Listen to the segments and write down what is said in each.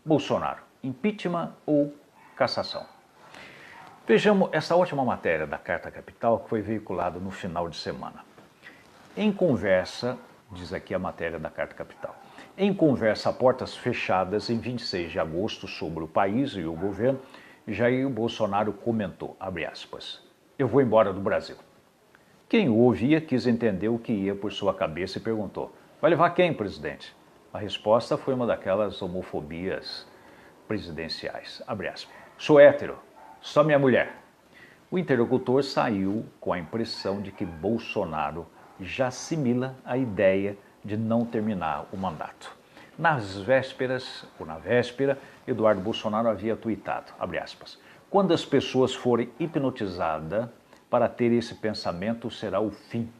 Bolsonaro, impeachment ou cassação? Vejamos essa última matéria da Carta Capital que foi veiculada no final de semana. Em conversa, diz aqui a matéria da Carta Capital, em conversa a portas fechadas em 26 de agosto sobre o país e o governo, Jair Bolsonaro comentou, abre aspas, eu vou embora do Brasil. Quem o ouvia quis entender o que ia por sua cabeça e perguntou, vai levar quem, presidente? A resposta foi uma daquelas homofobias presidenciais, abre aspas, sou hétero, só minha mulher. O interlocutor saiu com a impressão de que Bolsonaro já assimila a ideia de não terminar o mandato. Na véspera, Eduardo Bolsonaro havia tuitado, abre aspas, quando as pessoas forem hipnotizadas para ter esse pensamento será o fim.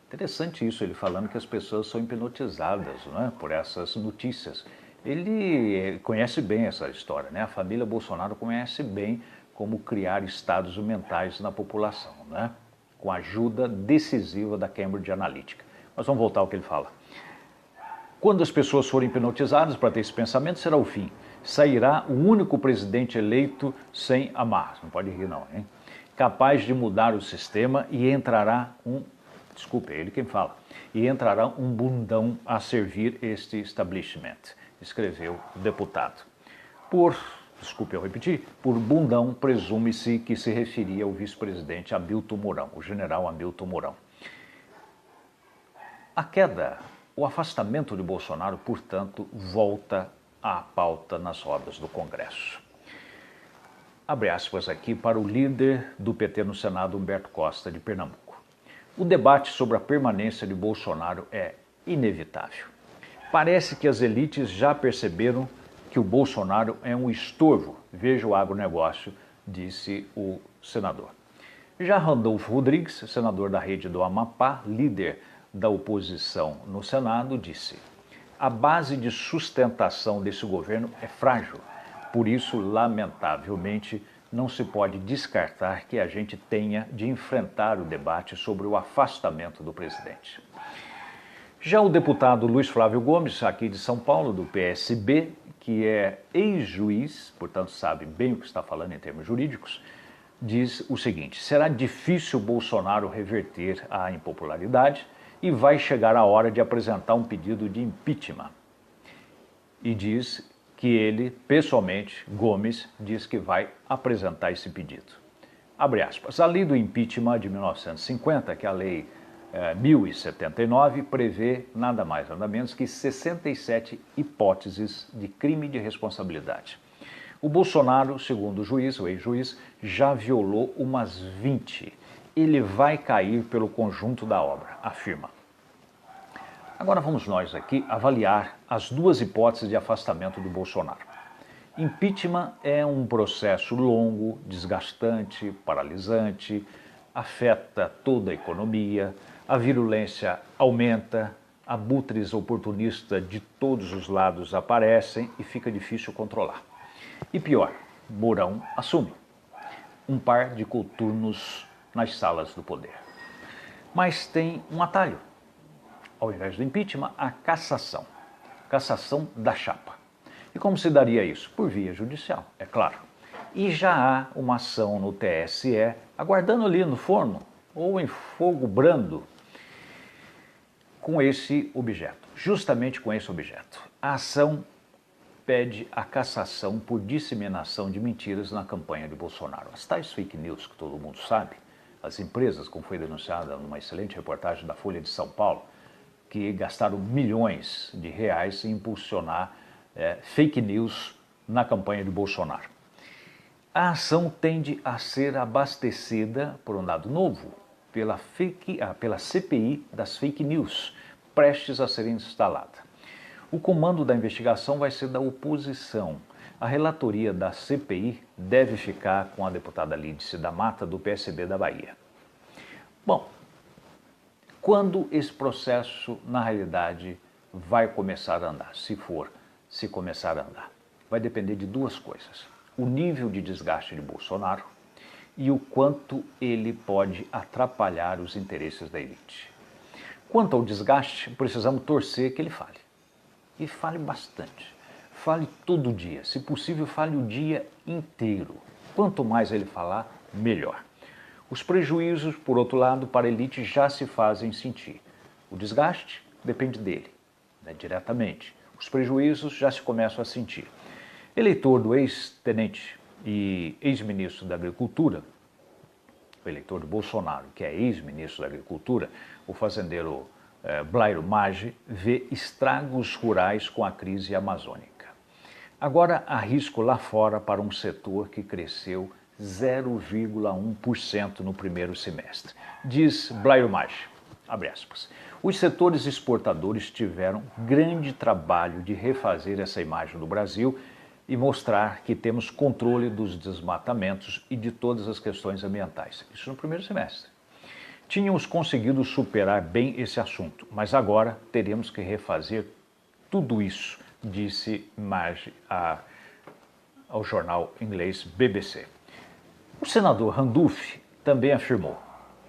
Interessante isso, ele falando que as pessoas são hipnotizadas, né, por essas notícias. Ele conhece bem essa história, né? A família Bolsonaro conhece bem como criar estados mentais na população, né? Com a ajuda decisiva da Cambridge Analytica. Mas vamos voltar ao que ele fala. Quando as pessoas forem hipnotizadas para ter esse pensamento, será o fim. Sairá o único presidente eleito sem amarras, não pode rir não, hein? Capaz de mudar o sistema e entrará desculpe, é ele quem fala, e entrará um bundão a servir este establishment, escreveu o deputado. Desculpe eu repetir, por bundão presume-se que se referia ao vice-presidente Hamilton Mourão, o general Hamilton Mourão. A queda, o afastamento de Bolsonaro, portanto, volta à pauta nas rodas do Congresso. Abre aspas aqui para o líder do PT no Senado, Humberto Costa, de Pernambuco. O debate sobre a permanência de Bolsonaro é inevitável. Parece que as elites já perceberam que o Bolsonaro é um estorvo, veja o agronegócio, disse o senador. Já Randolfo Rodrigues, senador da rede do Amapá, líder da oposição no Senado, disse: a base de sustentação desse governo é frágil, por isso, lamentavelmente, não se pode descartar que a gente tenha de enfrentar o debate sobre o afastamento do presidente. Já o deputado Luiz Flávio Gomes, aqui de São Paulo, do PSB, que é ex-juiz, portanto sabe bem o que está falando em termos jurídicos, diz o seguinte: será difícil Bolsonaro reverter a impopularidade e vai chegar a hora de apresentar um pedido de impeachment. E diz que ele, pessoalmente, Gomes, diz que vai apresentar esse pedido. Abre aspas. A lei do impeachment de 1950, que é a lei 1079, prevê nada mais nada menos que 67 hipóteses de crime de responsabilidade. O Bolsonaro, segundo o juiz, o ex-juiz, já violou umas 20. Ele vai cair pelo conjunto da obra, afirma. Agora vamos nós aqui avaliar as duas hipóteses de afastamento do Bolsonaro. Impeachment é um processo longo, desgastante, paralisante, afeta toda a economia, a virulência aumenta, abutres oportunistas de todos os lados aparecem e fica difícil controlar. E pior, Mourão assume um par de coturnos nas salas do poder. Mas tem um atalho. Ao invés do impeachment, a cassação. Cassação da chapa. E como se daria isso? Por via judicial, é claro. E já há uma ação no TSE, aguardando ali no forno, ou em fogo brando, com esse objeto, justamente com esse objeto. A ação pede a cassação por disseminação de mentiras na campanha de Bolsonaro. As tais fake news que todo mundo sabe, as empresas, como foi denunciada numa excelente reportagem da Folha de São Paulo, que gastaram milhões de reais em impulsionar fake news na campanha de Bolsonaro. A ação tende a ser abastecida, por um lado novo, pela CPI das fake news, prestes a ser instalada. O comando da investigação vai ser da oposição. A relatoria da CPI deve ficar com a deputada Lídice da Mata, do PSB da Bahia. Bom, quando esse processo, na realidade, vai começar a andar, se começar a andar? Vai depender de duas coisas. O nível de desgaste de Bolsonaro e o quanto ele pode atrapalhar os interesses da elite. Quanto ao desgaste, precisamos torcer que ele fale. E fale bastante. fale todo dia. Se possível, fale o dia inteiro. Quanto mais ele falar, melhor. Os prejuízos, por outro lado, para a elite já se fazem sentir. O desgaste depende dele, né, diretamente. Os prejuízos já se começam a sentir. Eleitor do ex-tenente e ex-ministro da Agricultura, o eleitor do Bolsonaro, que é ex-ministro da Agricultura, o fazendeiro Blairo Maggi, vê estragos rurais com a crise amazônica. Agora há risco lá fora para um setor que cresceu 0,1% no primeiro semestre. Diz Blairo Maggi, abre aspas, os setores exportadores tiveram grande trabalho de refazer essa imagem do Brasil e mostrar que temos controle dos desmatamentos e de todas as questões ambientais. Isso no primeiro semestre. Tínhamos conseguido superar bem esse assunto, mas agora teremos que refazer tudo isso, disse Maggi ao jornal inglês BBC. O senador Randolph também afirmou: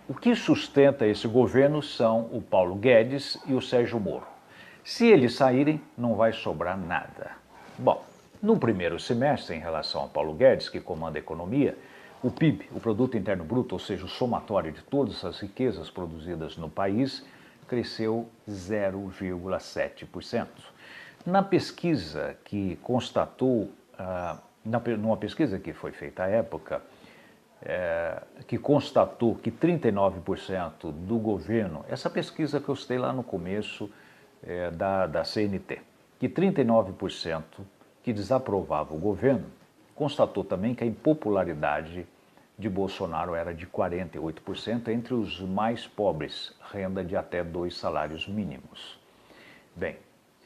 o que sustenta esse governo são o Paulo Guedes e o Sérgio Moro. Se eles saírem, não vai sobrar nada. Bom, no primeiro semestre, em relação a Paulo Guedes, que comanda a economia, o PIB, o Produto Interno Bruto, ou seja, o somatório de todas as riquezas produzidas no país, cresceu 0,7%. Na pesquisa que constatou, numa pesquisa que foi feita à época, que constatou que 39% do governo, essa pesquisa que eu citei lá no começo da CNT, que 39% que desaprovava o governo, constatou também que a impopularidade de Bolsonaro era de 48% entre os mais pobres, renda de até 2 salários mínimos. Bem,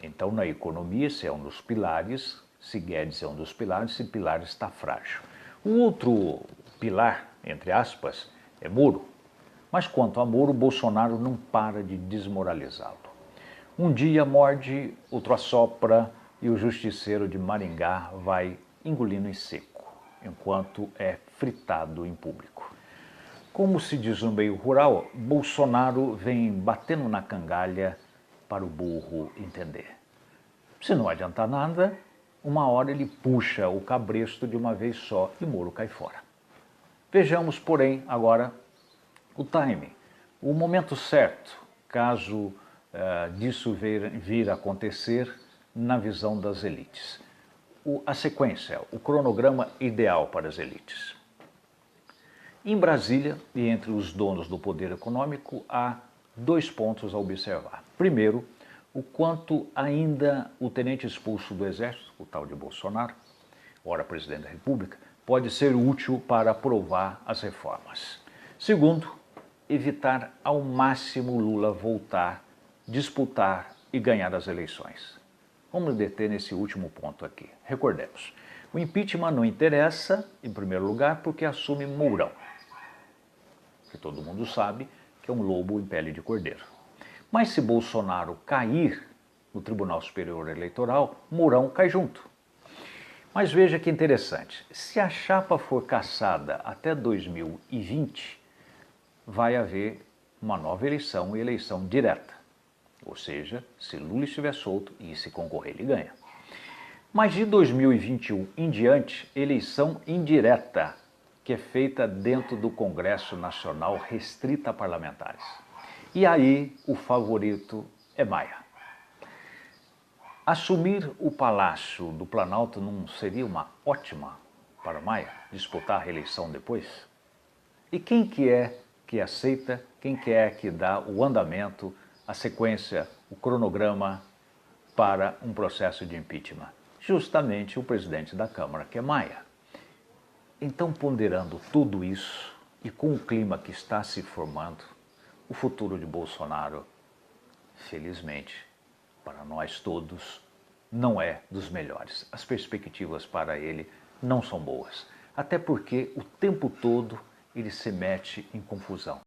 então na economia, se é um dos pilares, se Guedes é um dos pilares, esse pilar está frágil. O outro pilar, entre aspas, é Moro. Mas quanto a Moro, Bolsonaro não para de desmoralizá-lo. Um dia morde, outro assopra e o justiceiro de Maringá vai engolindo em seco, enquanto é fritado em público. Como se diz no meio rural, Bolsonaro vem batendo na cangalha para o burro entender. Se não adiantar nada, uma hora ele puxa o cabresto de uma vez só e Moro cai fora. Vejamos, porém, agora o timing, o momento certo, caso disso vir a acontecer na visão das elites. A sequência, o cronograma ideal para as elites. Em Brasília e entre os donos do poder econômico, há 2 pontos a observar. Primeiro, o quanto ainda o tenente expulso do Exército, o tal de Bolsonaro, ora presidente da República, pode ser útil para aprovar as reformas. Segundo, evitar ao máximo Lula voltar, disputar e ganhar as eleições. Vamos deter nesse último ponto aqui. Recordemos, o impeachment não interessa, em primeiro lugar, porque assume Mourão, que todo mundo sabe que é um lobo em pele de cordeiro. Mas se Bolsonaro cair no Tribunal Superior Eleitoral, Mourão cai junto. Mas veja que interessante, se a chapa for cassada até 2020, vai haver uma nova eleição e eleição direta. Ou seja, se Lula estiver solto e se concorrer, ele ganha. Mas de 2021 em diante, eleição indireta, que é feita dentro do Congresso Nacional, restrita a parlamentares. E aí o favorito é Maia. Assumir o Palácio do Planalto não seria uma ótima para Maia disputar a reeleição depois? E quem que é que aceita, quem que é que dá o andamento, a sequência, o cronograma para um processo de impeachment? Justamente o presidente da Câmara, que é Maia. Então, ponderando tudo isso e com o clima que está se formando, o futuro de Bolsonaro, felizmente, para nós todos, não é dos melhores. As perspectivas para ele não são boas, até porque o tempo todo ele se mete em confusão.